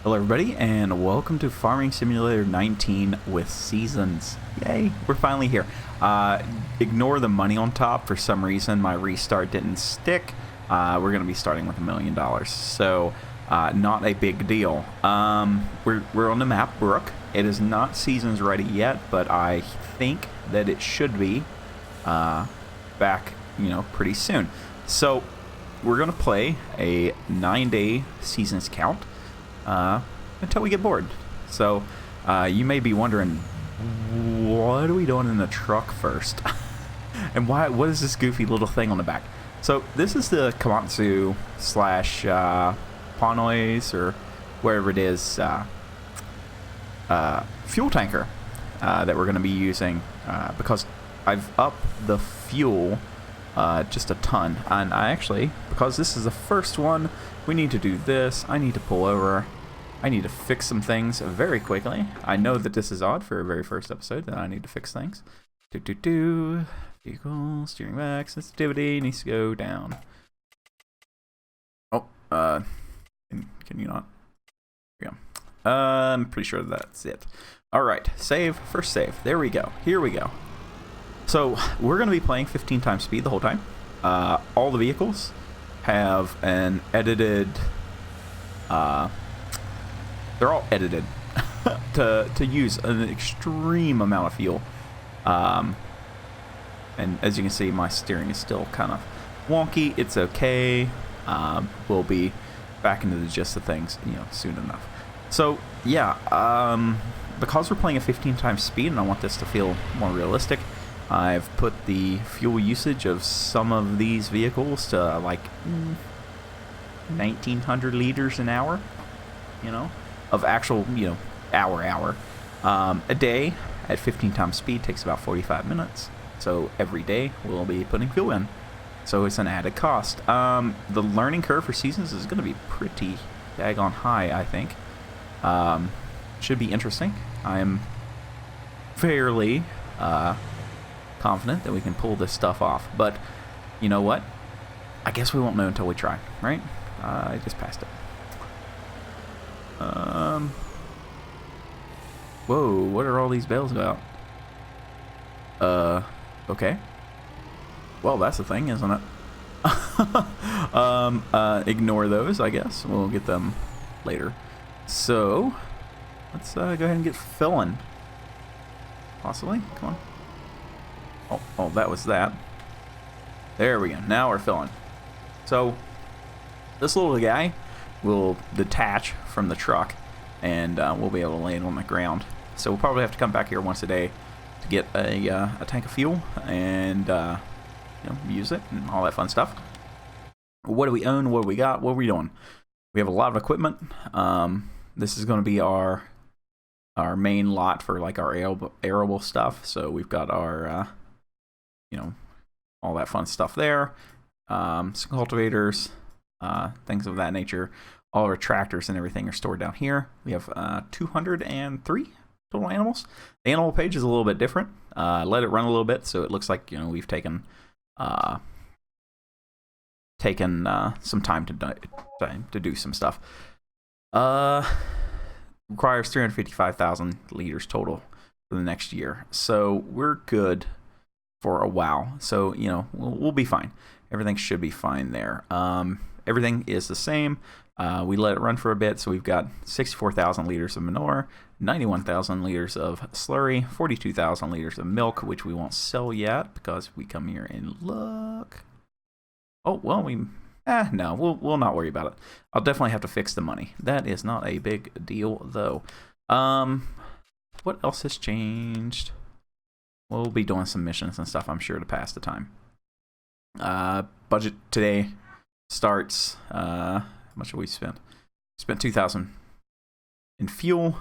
Hello everybody and welcome to Farming Simulator 19 with Seasons. Yay, we're finally here. Ignore the money on top. For some reason my restart didn't stick. We're going to be starting with $1 million. So not a big deal. We're on the map Brook. It is not Seasons ready yet, but I think that it should be back, pretty soon. So we're going to play a 9-day Seasons count. Until we get bored. So you may be wondering, what are we doing in the truck first? And what is this goofy little thing on the back? So this is the Komatsu slash Panois, or wherever it is, fuel tanker that we're going to be using because I've upped the fuel just a ton. And I actually, because this is the first one, we need to do this. I need to pull over. I need to fix some things very quickly. I know that this is odd for a very first episode, that I need to fix things. Vehicle, steering back, sensitivity needs to go down. Oh, can you not? Here we go. I'm pretty sure that's it. Alright, save, first save. There we go. Here we go. So, we're going to be playing 15 times speed the whole time. All the vehicles have an edited... they're all edited to use an extreme amount of fuel. And as you can see, my steering is still kind of wonky. It's okay. We'll be back into the gist of things, soon enough. So, yeah, because we're playing at 15 times speed and I want this to feel more realistic, I've put the fuel usage of some of these vehicles to like 1,900 liters an hour, of actual, hour. A day at 15 times speed takes about 45 minutes. So every day we'll be putting fuel in. So it's an added cost. The learning curve for Seasons is going to be pretty daggone high, I think. Should be interesting. I'm fairly confident that we can pull this stuff off. But you know what? I guess we won't know until we try, right? I just passed it. Whoa, what are all these bells about? Okay. Well, that's the thing, isn't it? Ignore those, I guess. We'll get them later. So, let's go ahead and get filling. Possibly? Come on. Oh, that was that. There we go. Now we're filling. So, this little guy will detach from the truck and we'll be able to land on the ground. So we'll probably have to come back here once a day to get a tank of fuel and use it and all that fun stuff. What do we own? What do we got? What are we doing? We have a lot of equipment. This is going to be our main lot for like our arable stuff. So we've got our all that fun stuff there. Some cultivators, things of that nature. All our tractors and everything are stored down here. We have 203 total animals. The animal page is a little bit different. Let it run a little bit so it looks like we've taken some time to do some stuff. Requires 355,000 liters total for the next year. So we're good for a while. So we'll be fine. Everything should be fine there. Everything is the same. We let it run for a bit, so we've got 64,000 liters of manure, 91,000 liters of slurry, 42,000 liters of milk, which we won't sell yet because we come here and look. Oh, well, no, we'll not worry about it. I'll definitely have to fix the money. That is not a big deal, though. What else has changed? We'll be doing some missions and stuff, I'm sure, to pass the time. Budget today starts, how much have we spent? Spent 2,000 in fuel,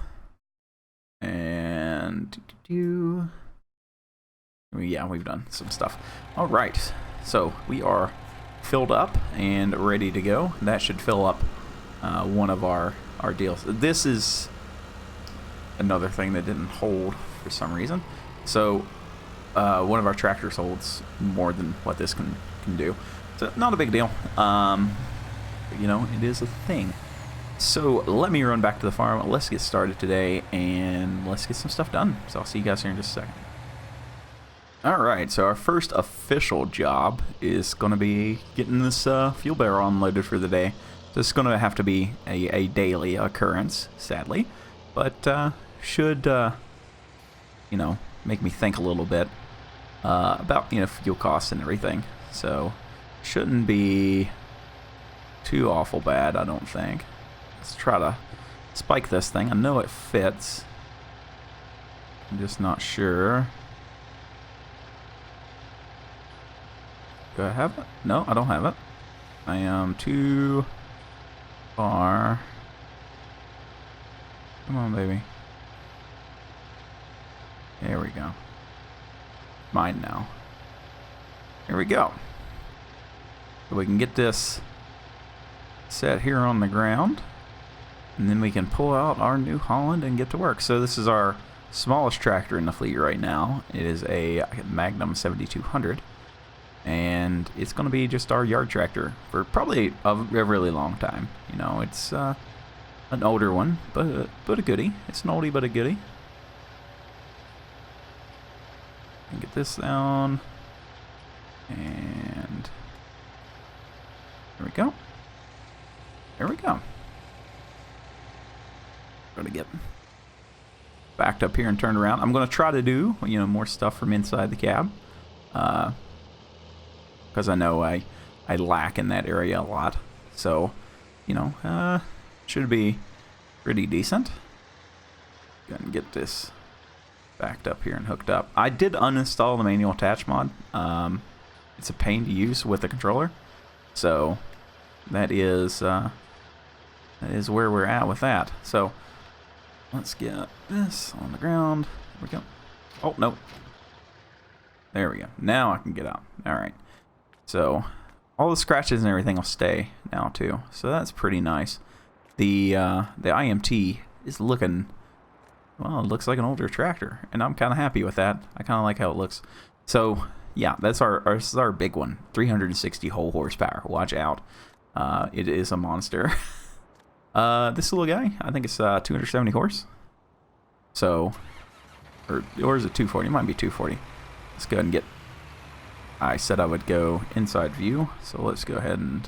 and yeah, we've done some stuff. All right, so we are filled up and ready to go. That should fill up one of our deals. This is another thing that didn't hold for some reason. So one of our tractors holds more than what this can do. So not a big deal. But, it is a thing. So let me run back to the farm. Let's get started today, and let's get some stuff done. So I'll see you guys here in just a second. Alright, so our first official job is going to be getting this fuel barrel unloaded for the day. So it's going to have to be a daily occurrence, sadly. But should, you know, make me think a little bit about, you know, fuel costs and everything. So shouldn't be too awful bad, I don't think. Let's try to spike this thing. I know it fits. I'm just not sure. Do I have it? No, I don't have it. I am too far. Come on, baby. There we go. Mine now. Here we go. So we can get this set here on the ground. And then we can pull out our New Holland and get to work. So this is our smallest tractor in the fleet right now. It is a Magnum 7200. And it's going to be just our yard tractor for probably a really long time. You know, it's an older one, but a goodie. It's an oldie, but a goodie. And get this down. And there we go. There we go. Going to get backed up here and turned around. I'm going to try to do, you know, more stuff from inside the cab. Because I know I lack in that area a lot. So, you know, should be pretty decent. Gonna get this backed up here and hooked up. I did uninstall the manual attach mod. It's a pain to use with the controller. So that is where we're at with that. So let's get this on the ground. There we go. Oh, no. There we go. Now I can get out. All right. So all the scratches and everything will stay now too. So that's pretty nice. The IMT is looking, well, it looks like an older tractor, and I'm kind of happy with that. I kind of like how it looks. So yeah, that's our big one. 360 whole horsepower. Watch out. It is a monster. This little guy, I think it's 270 horse. So, or is it 240? It might be 240. Let's go ahead and get. I said I would go inside view, so let's go ahead and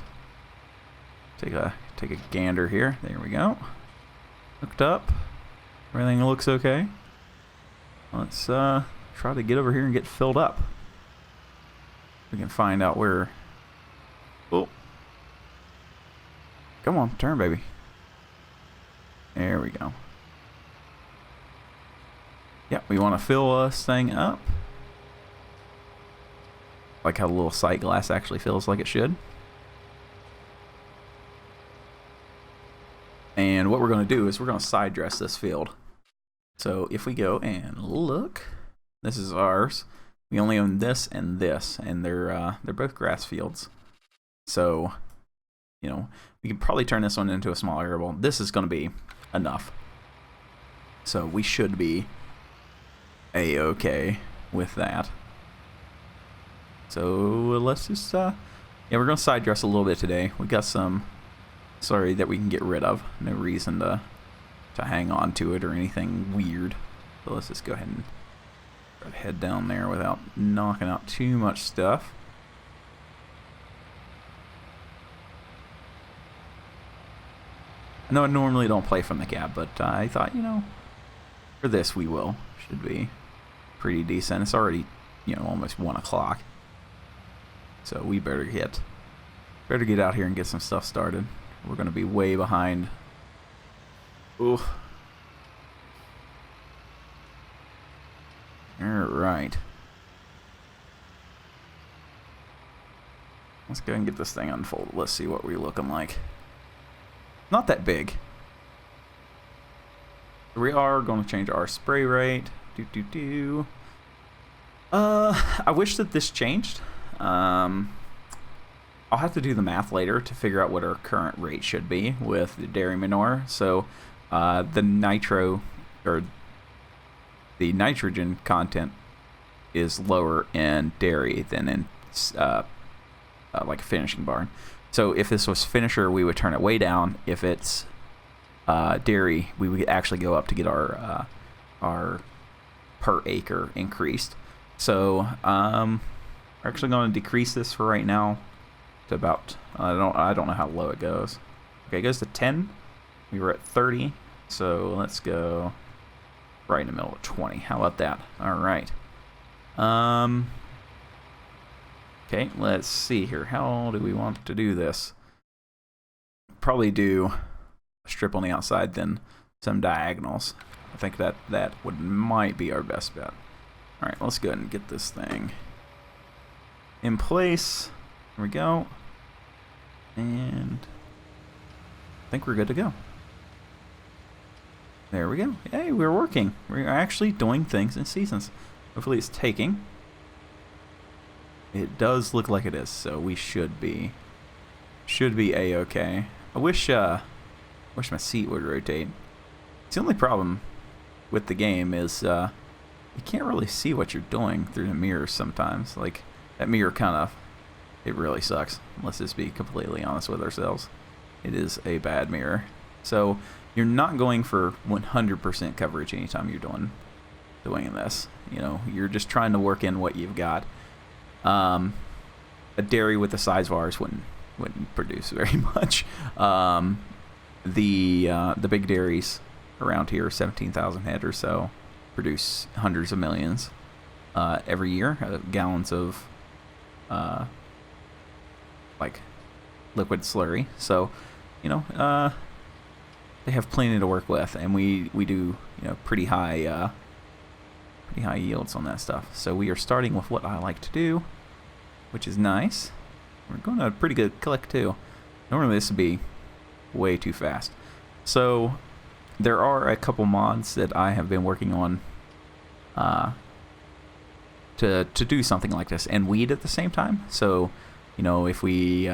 take a gander here. There we go. Hooked up. Everything looks okay. Let's try to get over here and get filled up. We can find out where. Oh, come on, turn, baby. There we go. Yep, we want to fill this thing up. Like how the little sight glass actually feels like it should. And what we're going to do is we're going to side dress this field. So if we go and look, this is ours. We only own this, and they're both grass fields. So, you know, we could probably turn this one into a small arable. This is going to be enough. So we should be a-okay with that. So let's just, yeah, we're going to side dress a little bit today. We got some slurry that we can get rid of. No reason to hang on to it or anything weird. So let's just go ahead and head down there without knocking out too much stuff. I know I normally don't play from the cab, but I thought, you know, for this we will. Should be pretty decent. It's already, you know, almost 1 o'clock. So we better get out here and get some stuff started. We're going to be way behind. Ooh. Alright. Let's go and get this thing unfolded. Let's see what we're looking like. Not that big. We are going to change our spray rate. I wish that this changed. I'll have to do the math later to figure out what our current rate should be with the dairy manure. So the nitro, or the nitrogen content, is lower in dairy than in like a finishing barn. So if this was finisher, we would turn it way down. If it's dairy, we would actually go up to get our per acre increased. So we're actually going to decrease this for right now to about, I don't know how low it goes. Okay, it goes to 10. We were at 30, so let's go right in the middle of 20. How about that? All right. Okay, let's see here. How do we want to do this? Probably do a strip on the outside, then some diagonals. I think that might be our best bet. All right, let's go ahead and get this thing in place. There we go. And I think we're good to go. There we go. Hey, we're working. We're actually doing things in seasons. Hopefully it's taking. It does look like it is, so we should be a-okay. I wish my seat would rotate. It's the only problem with the game is you can't really see what you're doing through the mirrors sometimes. Like, that mirror kind of, it really sucks. Let's just be completely honest with ourselves. It is a bad mirror. So you're not going for 100% coverage anytime you're doing this. You know, you're just trying to work in what you've got. A dairy with the size bars wouldn't produce very much. The big dairies around here, 17,000 head or so, produce hundreds of millions every year, gallons of like liquid slurry. So, you know, they have plenty to work with, and we do, you know, pretty high yields on that stuff. So we are starting with what I like to do, which is nice. We're going at a pretty good click too. Normally this would be way too fast. So there are a couple mods that I have been working on to do something like this and weed at the same time. So, you know, if we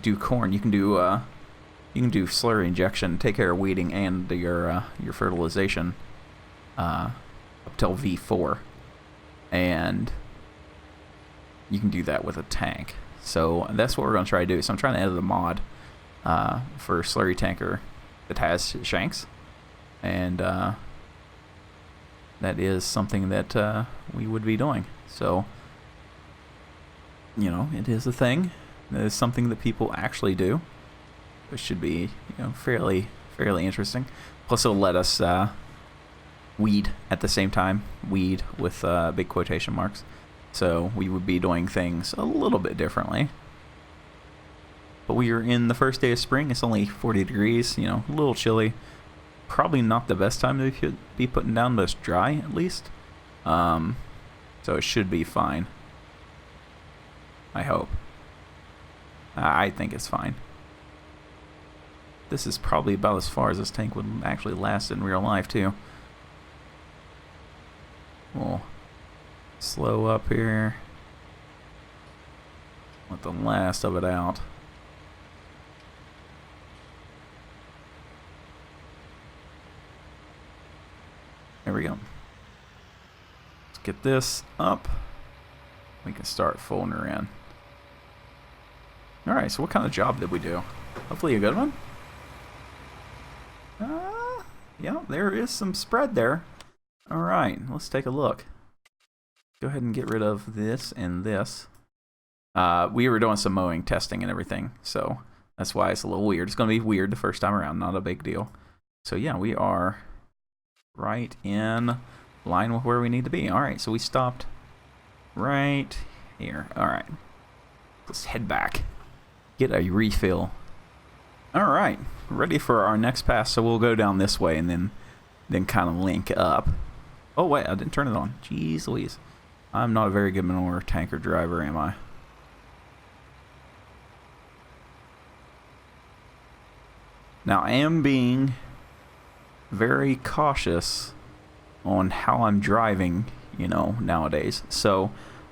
do corn, you can do slurry injection, take care of weeding and your fertilization up till V4, and you can do that with a tank. So that's what we're going to try to do. So I'm trying to edit a mod for slurry tanker that has shanks, and that is something that we would be doing. So, you know, it is a thing. It is something that people actually do. It should be, you know, fairly interesting. Plus, it'll let us weed at the same time. Weed with big quotation marks. So we would be doing things a little bit differently. But we are in the first day of spring. It's only 40 degrees, you know, a little chilly. Probably not the best time to be putting down this dry, at least. So it should be fine. I hope. I think it's fine. This is probably about as far as this tank would actually last in real life, too. We'll slow up here. Let the last of it out. There we go. Let's get this up. We can start folding her in. Alright, so what kind of job did we do? Hopefully a good one. Yeah, there is some spread there. Alright, let's take a look. Go ahead and get rid of this and this. We were doing some mowing testing and everything, so that's why it's a little weird. It's going to be weird the first time around, not a big deal. So yeah, we are right in line with where we need to be. Alright, so we stopped right here. Alright, let's head back. Get a refill. Alright, ready for our next pass, so we'll go down this way and then kind of link up. Oh wait, I didn't turn it on. Jeez Louise. I'm not a very good manure tanker driver, am I? Now, I am being very cautious on how I'm driving, you know, nowadays. So,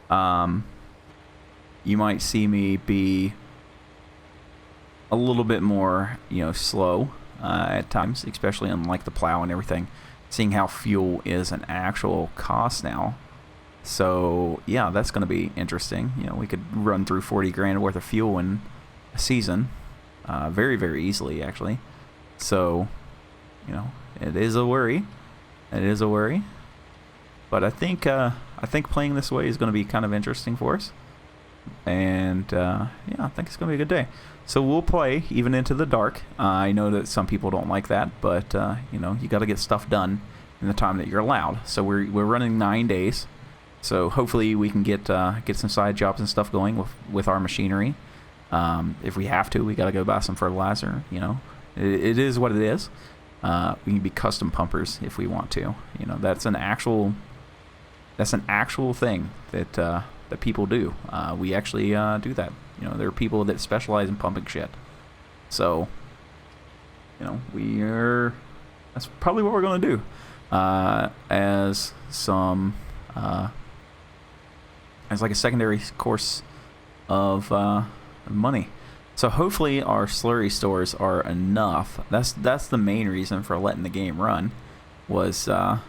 you might see me be a little bit more, you know, slow at times, especially on like the plow and everything, seeing how fuel is an actual cost now. So yeah, that's going to be interesting. You know, we could run through 40 grand worth of fuel in a season very, very easily, actually. So you know, it is a worry. It is a worry. But I think playing this way is going to be kind of interesting for us. And yeah, I think it's going to be a good day. So we'll play even into the dark. I know that some people don't like that, but you know, you got to get stuff done in the time that you're allowed. So we're running 9 days. So hopefully we can get some side jobs and stuff going with our machinery. If we have to, we got to go buy some fertilizer. You know, it is what it is. We can be custom pumpers if we want to. You know, that's an actual thing that people do. We actually do that. You know, there are people that specialize in pumping shit. So, you know, that's probably what we're going to do as like a secondary course of money. So hopefully our slurry stores are enough. That's the main reason for letting the game run, was to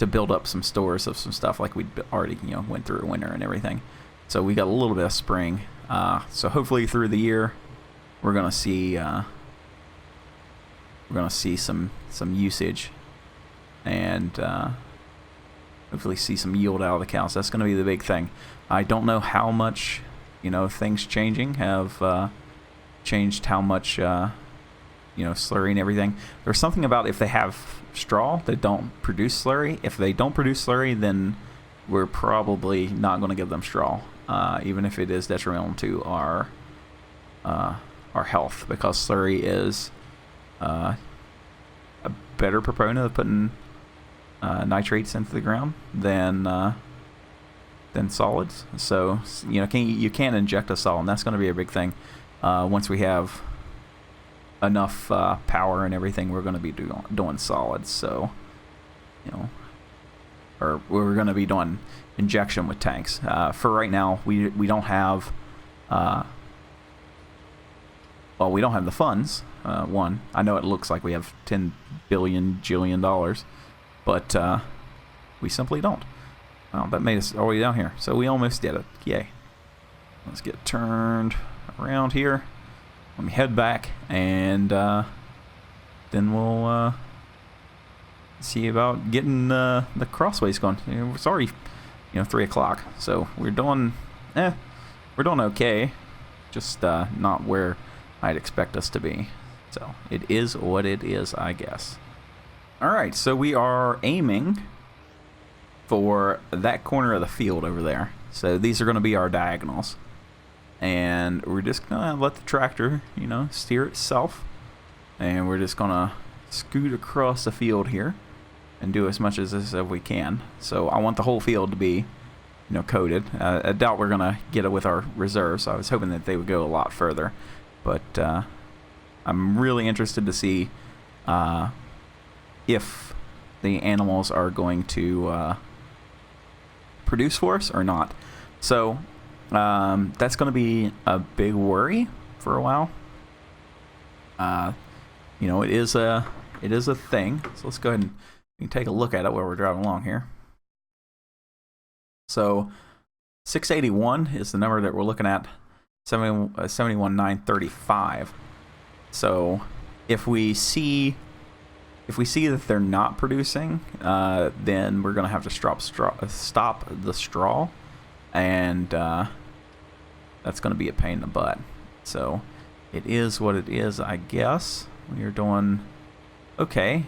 build up some stores of some stuff like we already, you know, went through winter and everything. So we got a little bit of spring. So hopefully through the year we're gonna see some usage, and hopefully see some yield out of the cows. That's gonna be the big thing. I don't know how much, you know, things changing have changed how much you know, slurry and everything. There's something about if they have straw, they don't produce slurry. If they don't produce slurry, then we're probably not going to give them straw, even if it is detrimental to our health, because slurry is a better proponent of putting nitrates into the ground than solids. So, you know, you can't inject a solid, and that's going to be a big thing. Once we have enough power and everything, we're going to be doing solids. So, you know, or we're going to be doing injection with tanks. For right now, we don't have well, we don't have the funds. One, I know it looks like we have $10 billion dollars, but we simply don't. Well, that made us all the way down here, so we almost did it. Yay. Let's get turned around here. Let me head back, and then we'll see about getting the crossways going. You know, it's already, you know, 3 o'clock, so we're doing okay. Just not where I'd expect us to be. So it is what it is, I guess. All right, so we are aiming for that corner of the field over there. So these are going to be our diagonals. And we're just going to let the tractor, you know, steer itself. And we're just going to scoot across the field here and do as much as this as we can. So I want the whole field to be, you know, coated. I doubt we're going to get it with our reserves. I was hoping that they would go a lot further. But I'm really interested to see if the animals are going to produce for us or not. So that's going to be a big worry for a while. You know, it is a thing. So let's go ahead and we can take a look at it while we're driving along here. So 681 is the number that we're looking at. 71,935. So if we see that they're not producing, then we're gonna have to stop the straw, and that's gonna be a pain in the butt. So it is what it is, I guess. We're doing okay.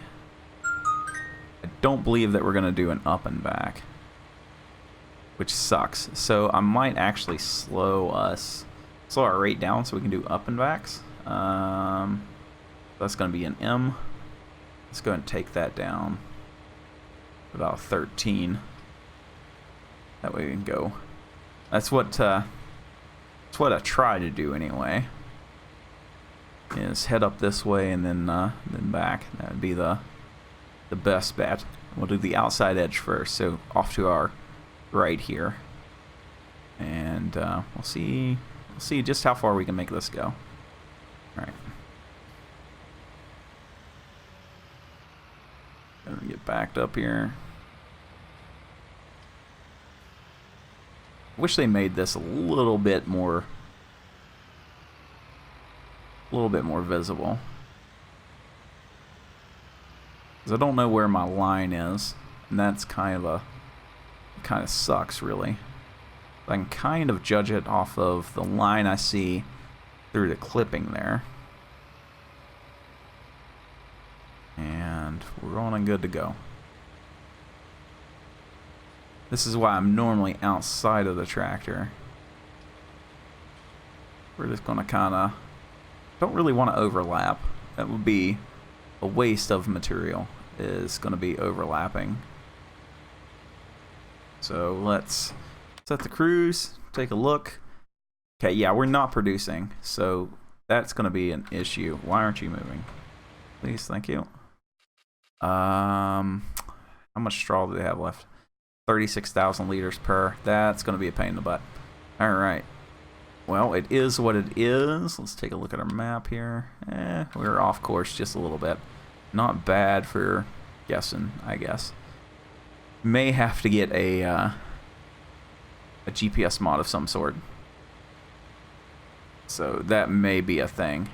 I don't believe that we're gonna do an up and back, which sucks. So I might actually slow our rate down so we can do up and backs. That's going to be an M. Let's go ahead and take that down about 13. That way we can go. That's what I try to do anyway. Is head up this way and then back. That would be the best bet. We'll do the outside edge first, so off to our right here, and we'll see just how far we can make this go. All right. Gonna get backed up here. Wish they made this a little bit more visible. Because I don't know where my line is, and that's kind of sucks, really. I can kind of judge it off of the line I see through the clipping there. And we're rolling good to go. This is why I'm normally outside of the tractor. We're just going to kind of... Don't really want to overlap. That would be a waste of material, is going to be overlapping. So let's set the cruise, take a look. Okay, yeah, we're not producing, so that's going to be an issue. Why aren't you moving? Please, thank you. How much straw do they have left? 36,000 liters per. That's going to be a pain in the butt. All right. Well, it is what it is. Let's take a look at our map here. We're off course just a little bit. Not bad for guessing, I guess. May have to get a GPS mod of some sort. So that may be a thing.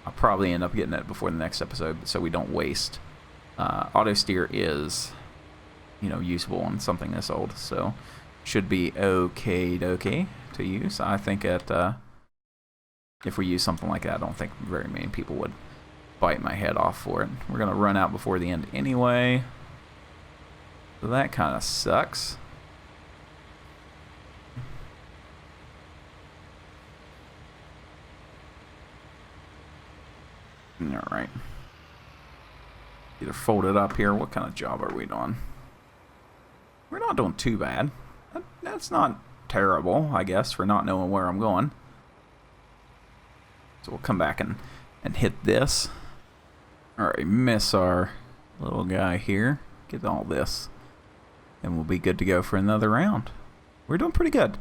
I'll probably end up getting it before the next episode so we don't waste. Auto steer is, you know, usable on something this old, so should be okay to use. I think if we use something like that, I don't think very many people would bite my head off for it. We're gonna run out before the end anyway, so that kind of sucks. All right. Either fold it up here. What kind of job are we doing? We're not doing too bad. That's not terrible, I guess, for not knowing where I'm going. So we'll come back and hit this. Alright, miss our little guy here. Get all this. And we'll be good to go for another round. We're doing pretty good.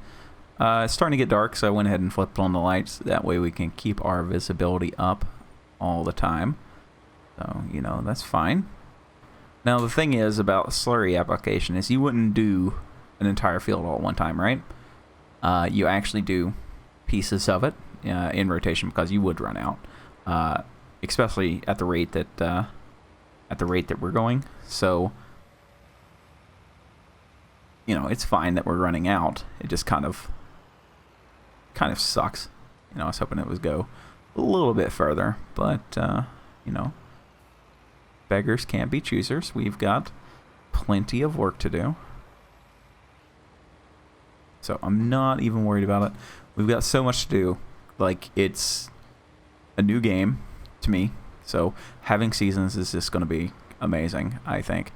It's starting to get dark, so I went ahead and flipped on the lights. That way we can keep our visibility up all the time. So, you know, that's fine. Now, the thing is about Slurry Application is you wouldn't do an entire field all at one time, right? You actually do pieces of it in rotation because you would run out, especially at the rate that we're going. So, you know, it's fine that we're running out. It just kind of sucks. You know, I was hoping it would go a little bit further, but you know, beggars can't be choosers. We've got plenty of work to do. So I'm not even worried about it. We've got so much to do. Like, it's a new game to me. So having seasons is just going to be amazing, I think.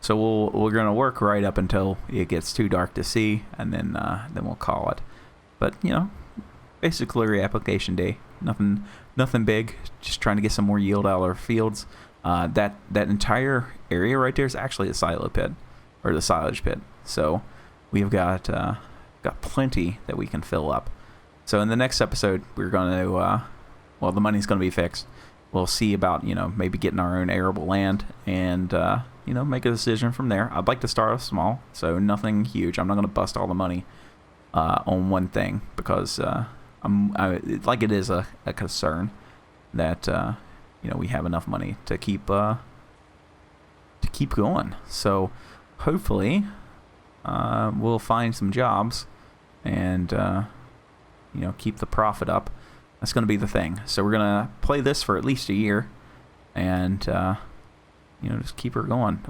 So we're going to work right up until it gets too dark to see, and then we'll call it. But, you know, basic Slurry Application day. Nothing big. Just trying to get some more yield out of our fields. That entire area right there is actually a silo pit, or the silage pit. So we've got plenty that we can fill up. So in the next episode, we're going to, well, the money's going to be fixed. We'll see about, you know, maybe getting our own arable land and, you know, make a decision from there. I'd like to start off small, so nothing huge. I'm not going to bust all the money on one thing because like it is a concern that, you know, we have enough money to keep going. So hopefully we'll find some jobs and, you know, keep the profit up. That's going to be the thing. So we're going to play this for at least a year and, you know, just keep her going.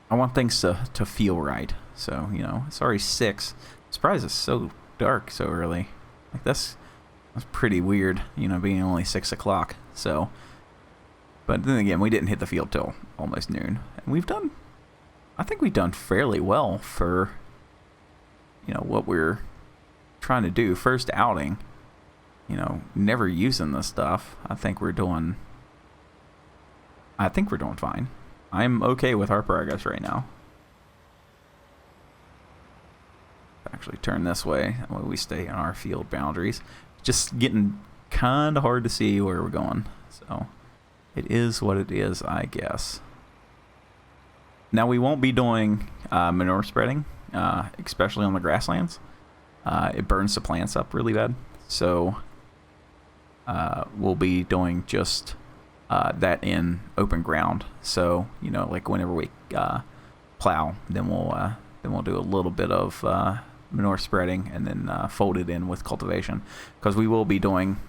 I want things to feel right. So, you know, it's already 6. I'm surprised it's so dark so early. Like, that's pretty weird, you know, being only 6 o'clock. So, but then again, we didn't hit the field till almost noon. And I think we've done fairly well for, you know, what we're trying to do. First outing, you know, never using this stuff. I think we're doing fine. I'm okay with our progress right now. Actually turn this way, that way we stay in our field boundaries. Just getting kind of hard to see where we're going. So it is what it is, I guess. Now we won't be doing manure spreading, especially on the grasslands. It burns the plants up really bad. So we'll be doing just that in open ground. So, you know, like whenever we plow, then we'll do a little bit of manure spreading and then fold it in with cultivation, because we will be doing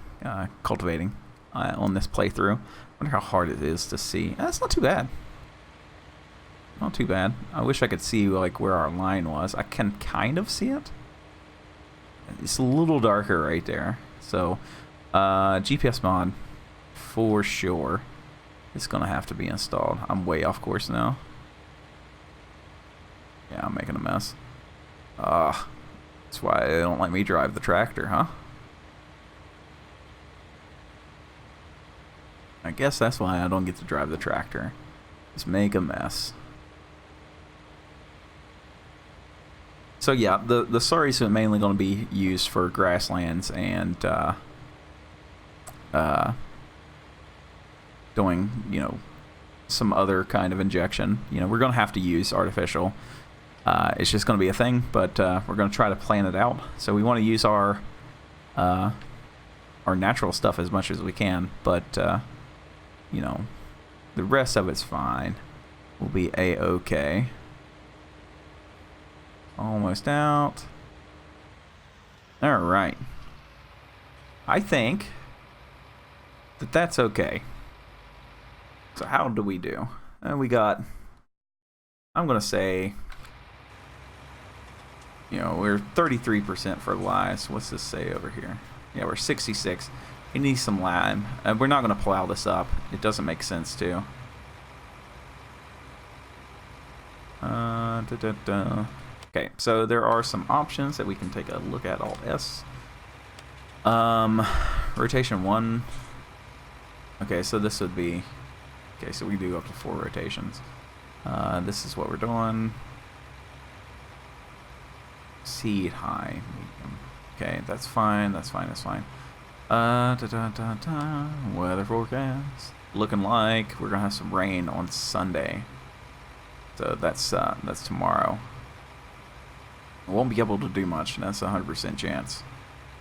cultivating on this playthrough. I wonder how hard it is to see. That's not too bad. Not too bad. I wish I could see like where our line was. I can kind of see it. It's a little darker right there. So GPS mod for sure is gonna have to be installed. I'm way off course now. Yeah, I'm making a mess. That's why they don't let me drive the tractor, huh? I guess that's why I don't get to drive the tractor. Just make a mess. So yeah, the slurries are mainly going to be used for grasslands and doing, you know, some other kind of injection. You know, we're going to have to use artificial. It's just going to be a thing, but we're going to try to plan it out. So we want to use our natural stuff as much as we can, but you know, the rest of it's fine. We'll be a-okay. Almost out. All right. I think that that's okay. So how do we do? We got, I'm going to say, you know, we're 33% fertilized. What's this say over here? Yeah, we're 66. We need some lime. We're not going to plow this up. It doesn't make sense to. Okay, so there are some options that we can take a look at. Alt S. Rotation 1. Okay, so this would be... Okay, so we do up to 4 rotations. This is what we're doing. Seed high. Medium. Okay, that's fine, that's fine, that's fine. Weather forecast. Looking like we're gonna have some rain on Sunday. So that's tomorrow. We won't be able to do much, and that's a 100% chance.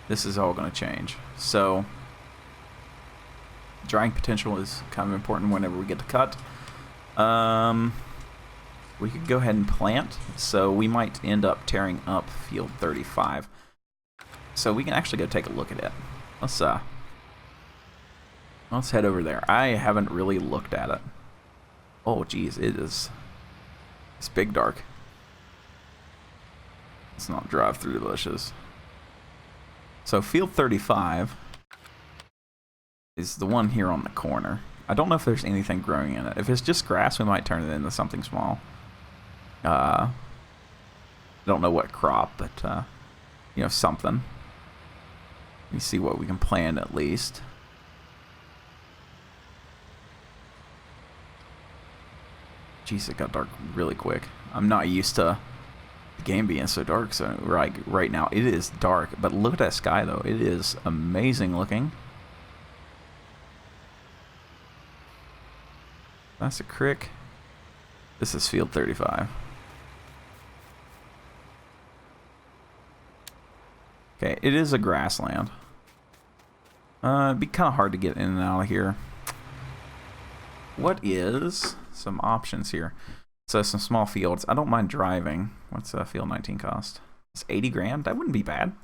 This is all gonna change. So drying potential is kind of important whenever we get to cut. We could go ahead and plant, so we might end up tearing up field 35. So we can actually go take a look at it. Let's head over there. I haven't really looked at it. Oh geez, it's big dark. Let's not drive through the bushes. So field 35 is the one here on the corner. I don't know if there's anything growing in it. If it's just grass, we might turn it into something small. I don't know what crop, but you know, something. Let me see what we can plant at least. Jeez, it got dark really quick. I'm not used to the game being so dark. So right now it is dark, but look at that sky though. It is amazing looking. That's a crick. This is field 35. Okay, it is a grassland. It'd be kind of hard to get in and out of here. What is some options here? So some small fields. I don't mind driving. What's field 19 cost? It's 80 grand. That wouldn't be bad. How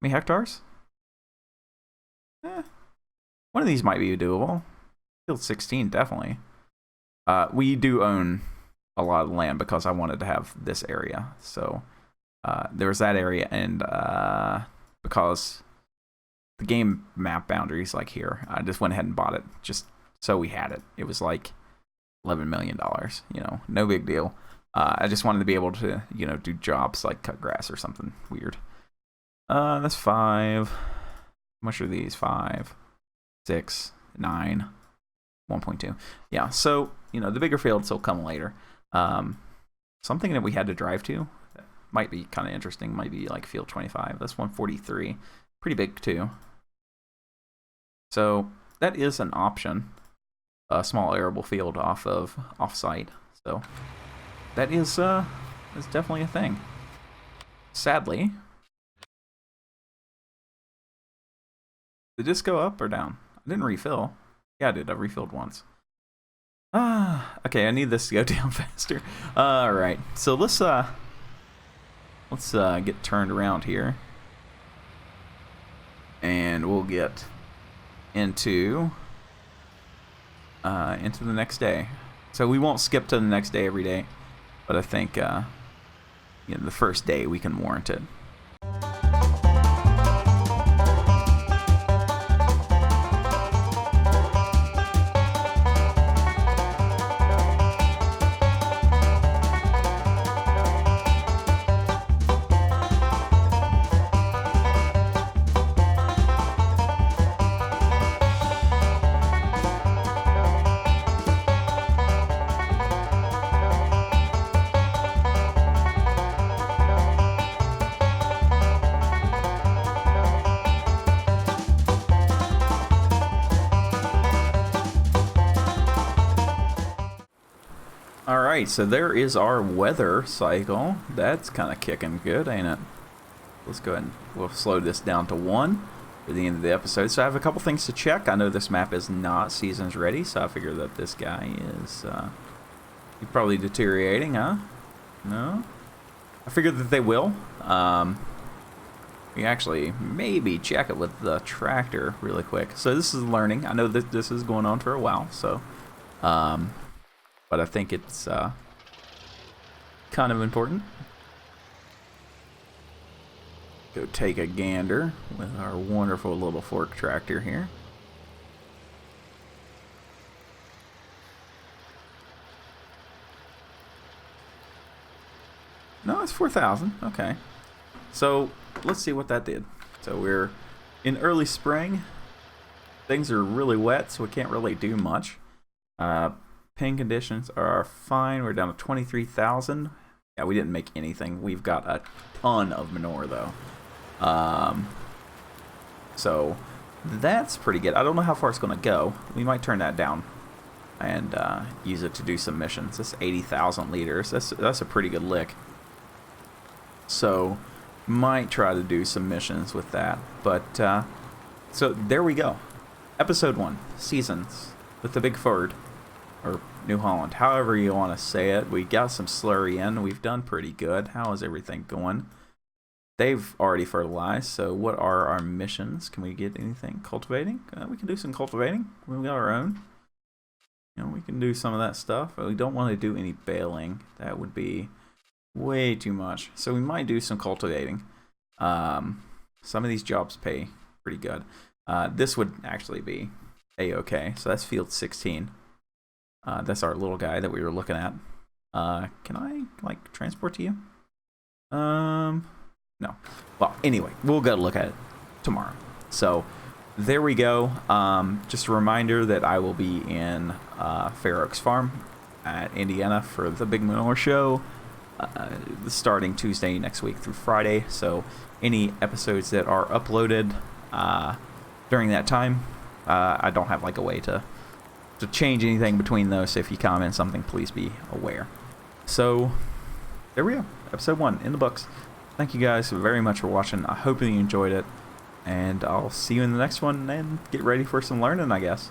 many hectares? One of these might be doable. Field 16, definitely. We do own a lot of land because I wanted to have this area. So there was that area, and because the game map boundaries like here, I just went ahead and bought it just so we had it. It was like $11 million, you know, no big deal. I just wanted to be able to, you know, do jobs like cut grass or something weird. That's 5. How much are these? 5, 6, 9, 1.2. Yeah, so, you know, the bigger fields will come later. Something that we had to drive to that might be kind of interesting might be like field 25. That's 143. Pretty big too. So that is an option. A small arable field off-site. So that is definitely a thing. Sadly, did this go up or down? I didn't refill. Yeah, I did. I refilled once. Okay, I need this to go down faster. Alright, so let's get turned around here. And we'll get into the next day. So we won't skip to the next day every day, but I think the first day we can warrant it. Alright, so there is our weather cycle. That's kind of kicking good, ain't it? Let's go ahead and we'll slow this down to 1 for the end of the episode. So I have a couple things to check. I know this map is not seasons ready, so I figure that this guy is he's probably deteriorating, huh? No? I figured that they will. We actually maybe check it with the tractor really quick. So this is learning. I know that this is going on for a while, so but I think it's kind of important. Go take a gander with our wonderful little fork tractor here. No, it's 4,000. Okay. So let's see what that did. So we're in early spring. Things are really wet, so we can't really do much. Pin conditions are fine. We're down to 23,000. Yeah, we didn't make anything. We've got a ton of manure, though. So that's pretty good. I don't know how far it's going to go. We might turn that down and use it to do some missions. That's 80,000 liters. That's a pretty good lick. So might try to do some missions with that. But so there we go. Episode 1, Seasons, with the Big Ford. Or New Holland, however you want to say it. We got some slurry in. We've done pretty good. How is everything going? They've already fertilized, so what are our missions? Can we get anything? Cultivating? We can do some cultivating. We've got our own. You know, we can do some of that stuff. But we don't want to do any baling. That would be way too much. So we might do some cultivating. Some of these jobs pay pretty good. This would actually be A-okay. So that's field 16. That's our little guy that we were looking at. Can I, like, transport to you? No. Well, anyway, we'll go look at it tomorrow. So, there we go. Just a reminder that I will be in Fair Oaks Farm at Indiana for the Big Manure Show, starting Tuesday next week through Friday. So, any episodes that are uploaded during that time, I don't have, like, a way to change anything between those. So if you comment something, please be aware. So there we go, episode 1 in the books. Thank you guys very much for watching. I hope that you enjoyed it, and I'll see you in the next one, and get ready for some learning, I guess.